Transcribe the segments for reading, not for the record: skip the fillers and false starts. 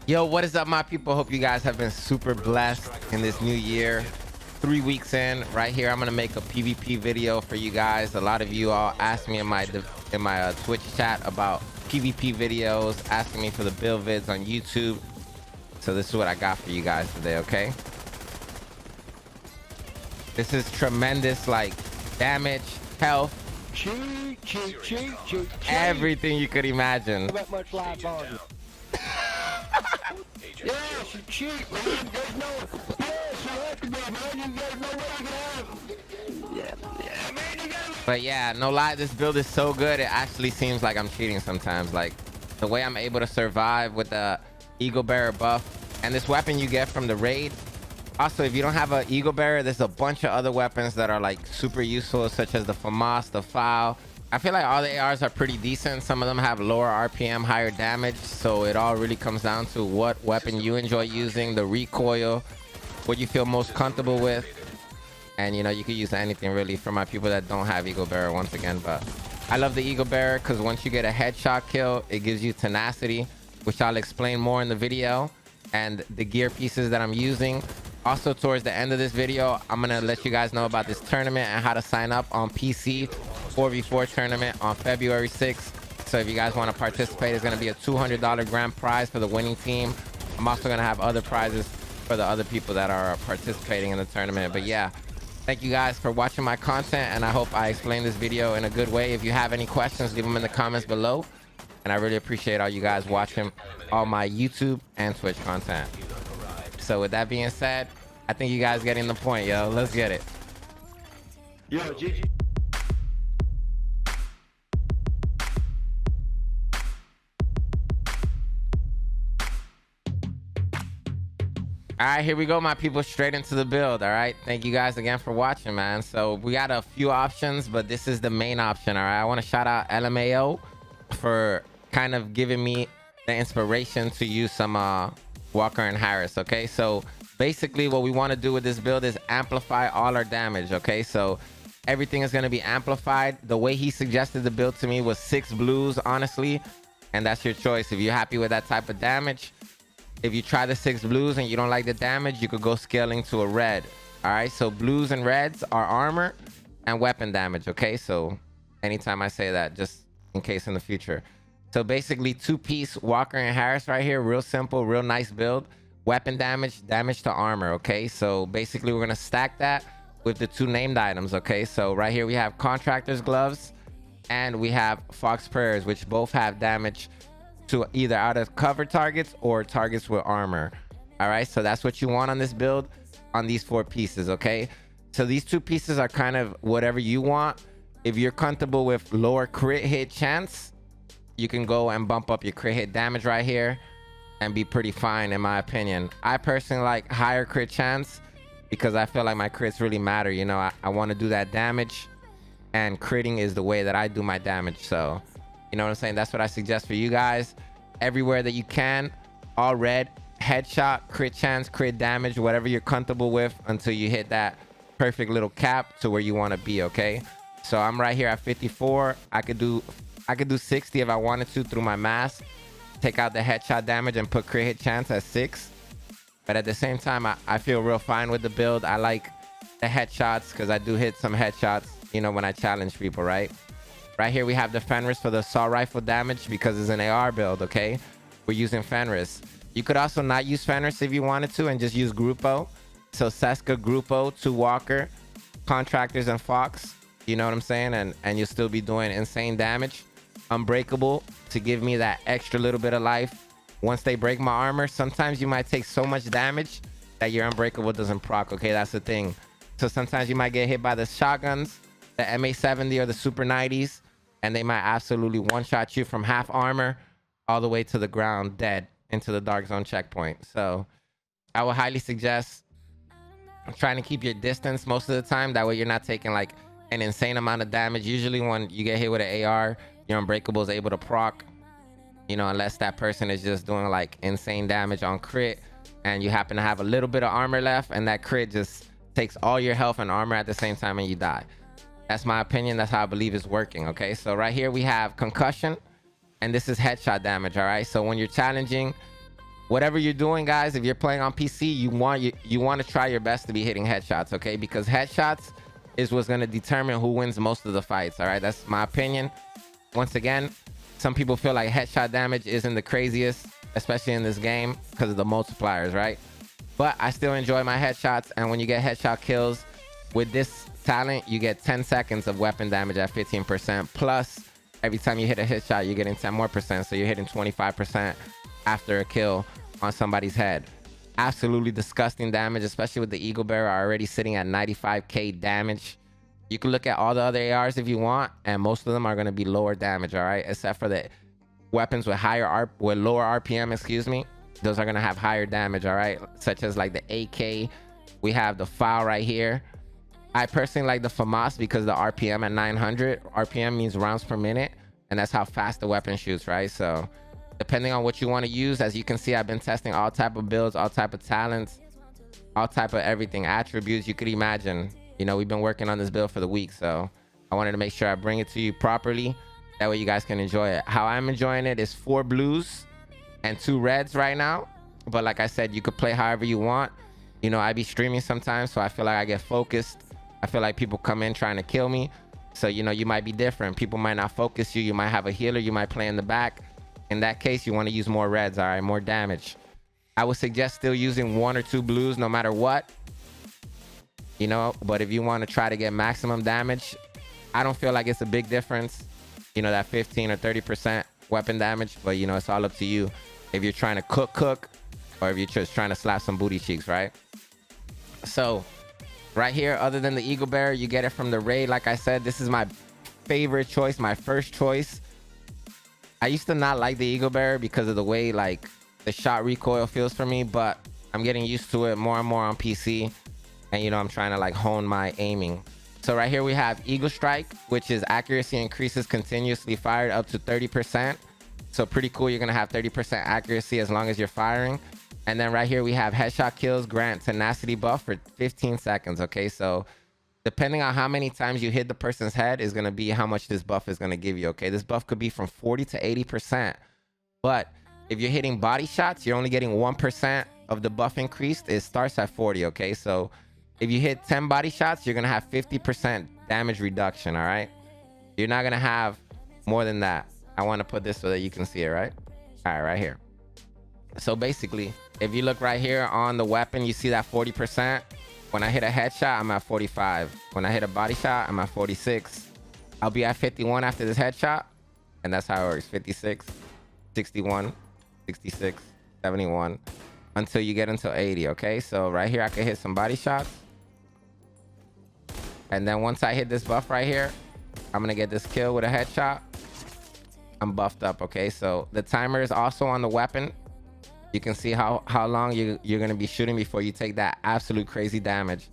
Yo, what is up, my people? Hope you guys have been super blessed in this new year. 3 weeks in, right here, I'm gonna make a PvP video for you guys. A lot of you all asked me in my Twitch chat about PvP videos, asking me for the build vids on YouTube. So this is what I got for you guys today, okay? This is tremendous, like, damage, health, everything you could imagine. Much live on. Yeah, she cheap, man. There's no. Yeah, she has to be, man. There's no way you can have. Yeah, man. You gotta. But yeah, no lie, this build is so good. It actually seems like I'm cheating sometimes. Like the way I'm able to survive with the Eagle Bearer buff and this weapon you get from the raid. Also, if you don't have an Eagle Bearer, there's a bunch of other weapons that are like super useful, such as the FAMAS, the FAL. I feel like all the ARs are pretty decent. Some of them have lower RPM, higher damage. So it all really comes down to what weapon you enjoy using, the recoil, what you feel most comfortable with. And, you know, you could use anything really for my people that don't have Eagle Bearer once again. But I love the Eagle Bearer because once you get a headshot kill, it gives you tenacity, which I'll explain more in the video, and the gear pieces that I'm using. Also, towards the end of this video, I'm going to let you guys know about this tournament and how to sign up on PC 4v4 tournament on February 6th. So if you guys want to participate, it's going to be a $200 grand prize for the winning team. I'm also going to have other prizes for the other people that are participating in the tournament. But yeah, thank you guys for watching my content, and I hope I explained this video in a good way. If you have any questions, leave them in the comments below. And I really appreciate all you guys watching all my YouTube and Twitch content. So with that being said, I think you guys getting the point, yo. Let's get it. Yo, GG. All right, here we go, my people, straight into the build. All right, thank you guys again for watching, man. So we got a few options, but this is the main option. All right, I want to shout out LMAO for kind of giving me the inspiration to use some Walker and Harris. Okay, so basically what we want to do with this build is amplify all our damage. Okay, so everything is going to be amplified. The way he suggested the build to me was 6 blues, honestly, and that's your choice. If you're happy with that type of damage, if you try the 6 blues and you don't like the damage, you could go scaling to a red. All right, so blues and reds are armor and weapon damage. Okay, so anytime I say that, just in case in the future. So basically 2-piece Walker and Harris right here. Real simple, real nice build. Weapon damage, damage to armor. Okay, so basically we're gonna stack that with the 2 named items. Okay, so right here we have Contractor's Gloves and we have Fox Prayers, which both have damage to either out of cover targets or targets with armor. All right, so that's what you want on this build on these 4 pieces. Okay, so these 2 pieces are kind of whatever you want. If you're comfortable with lower crit hit chance, you can go and bump up your crit hit damage right here and be pretty fine, in my opinion. I personally like higher crit chance because I feel like my crits really matter. You know, I want to do that damage, and critting is the way that I do my damage. So you know what I'm saying? That's what I suggest for you guys. Everywhere that you can, all red, headshot, crit chance, crit damage, whatever you're comfortable with until you hit that perfect little cap to where you want to be. Okay, so I'm right here at 54. I could do 60 if I wanted to through my mask, take out the headshot damage and put crit hit chance at 6. But at the same time, I feel real fine with the build. I like the headshots because I do hit some headshots, you know, when I challenge people, right? Right here we have the Fenris for the assault rifle damage because it's an AR build. Okay, we're using Fenris. You could also not use Fenris if you wanted to and just use Grupo. So Seska, Grupo, 2 Walker, Contractors, and Fox. You know what I'm saying? And you'll still be doing insane damage. Unbreakable to give me that extra little bit of life. Once they break my armor, sometimes you might take so much damage that your Unbreakable doesn't proc. Okay, that's the thing. So sometimes you might get hit by the shotguns, the MA70 or the Super 90s, and they might absolutely one-shot you from half armor all the way to the ground, dead, into the dark zone checkpoint. So I would highly suggest trying to keep your distance most of the time. That way you're not taking like an insane amount of damage. Usually when you get hit with an AR, your Unbreakable is able to proc, you know, unless that person is just doing like insane damage on crit and you happen to have a little bit of armor left and that crit just takes all your health and armor at the same time and you die. That's my opinion. That's how I believe it's working. Okay, so right here we have concussion, and this is headshot damage. All right, so when you're challenging, whatever you're doing, guys, if you're playing on PC, you want to try your best to be hitting headshots, okay? Because headshots is what's going to determine who wins most of the fights. All right, that's my opinion. Once again, some people feel like headshot damage isn't the craziest, especially in this game because of the multipliers, right? But I still enjoy my headshots, and when you get headshot kills with this talent, you get 10 seconds of weapon damage at 15%. Plus, every time you hit a headshot, you're getting 10 more percent, so you're hitting 25% after a kill on somebody's head. Absolutely disgusting damage, especially with the Eagle Bearer already sitting at 95k damage. You can look at all the other ARs if you want, and most of them are going to be lower damage, all right? Except for the weapons with lower RPM, excuse me. Those are going to have higher damage, all right? Such as like the AK. We have the FAL right here. I personally like the FAMAS because the RPM at 900. RPM means rounds per minute, and that's how fast the weapon shoots, right? So depending on what you want to use, as you can see, I've been testing all type of builds, all type of talents, all type of everything, attributes you could imagine. You know, we've been working on this build for the week, so I wanted to make sure I bring it to you properly. That way you guys can enjoy it. How I'm enjoying it is 4 blues and 2 reds right now. But like I said, you could play however you want. You know, I be streaming sometimes, so I feel like I get focused. I feel like people come in trying to kill me. So, you know, you might be different. People might not focus you. You might have a healer. You might play in the back. In that case, you want to use more reds, all right? More damage. I would suggest still using 1 or 2 blues no matter what. You know, but if you want to try to get maximum damage, I don't feel like it's a big difference. You know, that 15 or 30% weapon damage. But, you know, it's all up to you. If you're trying to cook, or if you're just trying to slap some booty cheeks, right? So right here, other than the Eagle Bearer, you get it from the raid. Like I said, this is my favorite choice, my first choice. I used to not like the Eagle Bearer because of the way like the shot recoil feels for me, but I'm getting used to it more and more on PC. And, you know, I'm trying to like hone my aiming. So right here we have Eagle Strike, which is accuracy increases continuously fired up to 30%. So pretty cool. You're going to have 30% accuracy as long as you're firing. And then right here we have headshot kills grant tenacity buff for 15 seconds. Okay, so depending on how many times you hit the person's head is going to be how much this buff is going to give you. Okay, this buff could be from 40 to 80%. But if you're hitting body shots, you're only getting 1% of the buff increased. It starts at 40. Okay, so if you hit 10 body shots, you're going to have 50% damage reduction. All right, you're not going to have more than that. I want to put this so that you can see it, right? All right, right here. So basically, if you look right here on the weapon, you see that 40%. When I hit a headshot, I'm at 45. When I hit a body shot, I'm at 46. I'll be at 51 after this headshot. And that's how it works. 56, 61, 66, 71. Until you get until 80, okay? So right here, I can hit some body shots. And then once I hit this buff right here, I'm going to get this kill with a headshot. I'm buffed up, okay? So the timer is also on the weapon. You can see how long you're going to be shooting before you take that absolute crazy damage.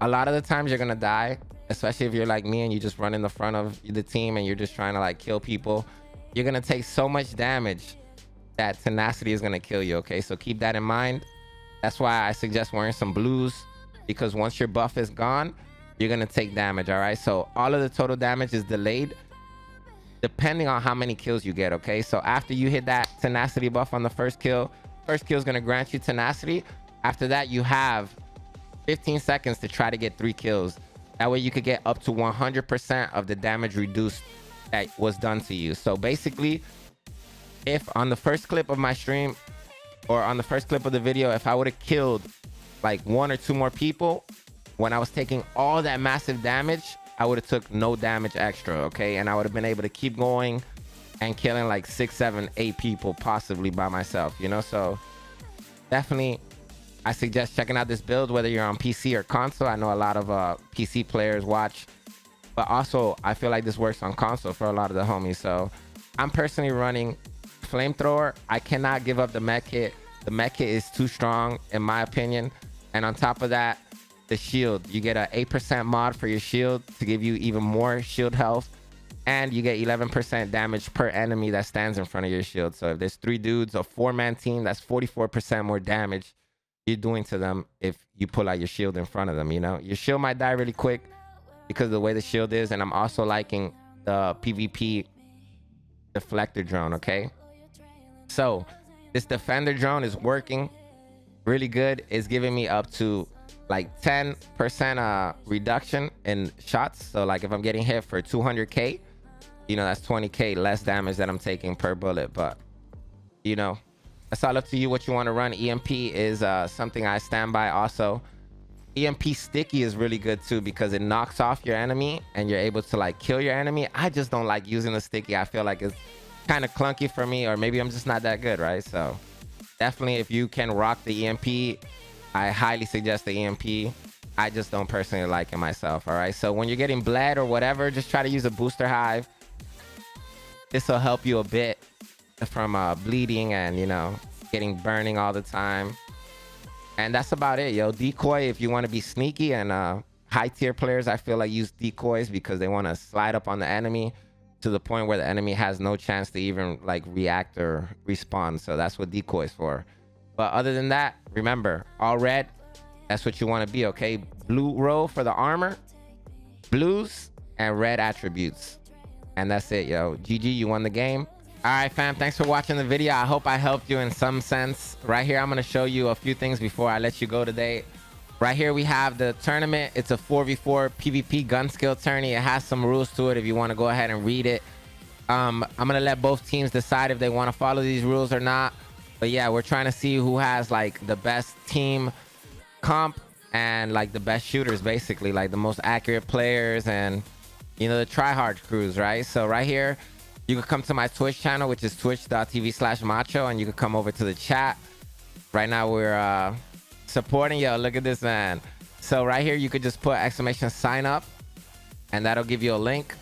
A lot of the times you're going to die, especially if you're like me and you just run in the front of the team and you're just trying to like kill people. You're going to take so much damage that tenacity is going to kill you, okay? So keep that in mind. That's why I suggest wearing some blues, because once your buff is gone, you're going to take damage, all right? So all of the total damage is delayed depending on how many kills you get, okay? So after you hit that tenacity buff on the first kill is going to grant you tenacity. After that, you have 15 seconds to try to get 3 kills. That way you could get up to 100% of the damage reduced that was done to you. So basically, if on the first clip of my stream or on the first clip of the video, if I would have killed like 1 or 2 more people when I was taking all that massive damage, I would have took no damage extra, okay? And I would have been able to keep going and killing like 6, 7, 8 people possibly by myself, you know? So definitely I suggest checking out this build, whether you're on PC or console. I know a lot of PC players watch, but also I feel like this works on console for a lot of the homies. So I'm personally running flamethrower. I cannot give up the mech kit. The mech kit is too strong in my opinion. And on top of that, the shield, you get an 8% mod for your shield to give you even more shield health. And you get 11% damage per enemy that stands in front of your shield. So if there's 3 dudes, a 4-man team, that's 44% more damage you're doing to them if you pull out your shield in front of them, you know? Your shield might die really quick because of the way the shield is. And I'm also liking the PvP deflector drone, okay? So This defender drone is working really good. It's giving me up to like 10% reduction in shots. So like if I'm getting hit for 200k, you know, that's 20k less damage that I'm taking per bullet. But you know, that's all up to you what you want to run. EMP is something I stand by also. EMP sticky is really good too because it knocks off your enemy and you're able to like kill your enemy. I just don't like using the sticky. I feel like it's kind of clunky for me, or maybe I'm just not that good, right? So definitely if you can rock the EMP, I highly suggest the EMP. I just don't personally like it myself. All right, so when you're getting bled or whatever, just try to use a booster hive. This will help you a bit from bleeding and, you know, getting burning all the time. And that's about it, yo. Decoy, if you want to be sneaky, and high tier players, I feel like, use decoys because they want to slide up on the enemy to the point where the enemy has no chance to even like react or respond. So that's what decoys for. But other than that, remember, all red, that's what you want to be, okay? Blue row for the armor, blues, and red attributes. And that's it, yo. GG, you won the game. All right, fam, thanks for watching the video. I hope I helped you in some sense. Right here, I'm going to show you a few things before I let you go today. Right here, we have the tournament. It's a 4v4 PvP gun skill tourney. It has some rules to it if you want to go ahead and read it. I'm going to let both teams decide if they want to follow these rules or not. But yeah, we're trying to see who has like the best team comp and like the best shooters, basically, like the most accurate players and, you know, the try-hard crews, right? So right here, you can come to my Twitch channel, which is twitch.tv/macho, and you can come over to the chat. Right now, we're supporting yo. Look at this, man. So right here, you could just put exclamation sign up, and that'll give you a link.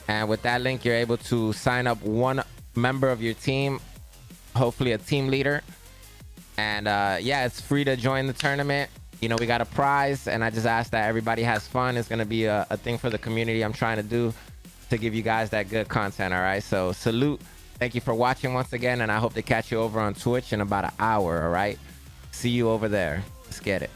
And with that link, you're able to sign up one member of your team, hopefully a team leader. And yeah, it's free to join the tournament. You know, we got a prize, and I just ask that everybody has fun. It's going to be a thing for the community I'm trying to do to give you guys that good content. All right, so salute. Thank you for watching once again, and I hope to catch you over on Twitch in about an hour. All right, see you over there. Let's get it.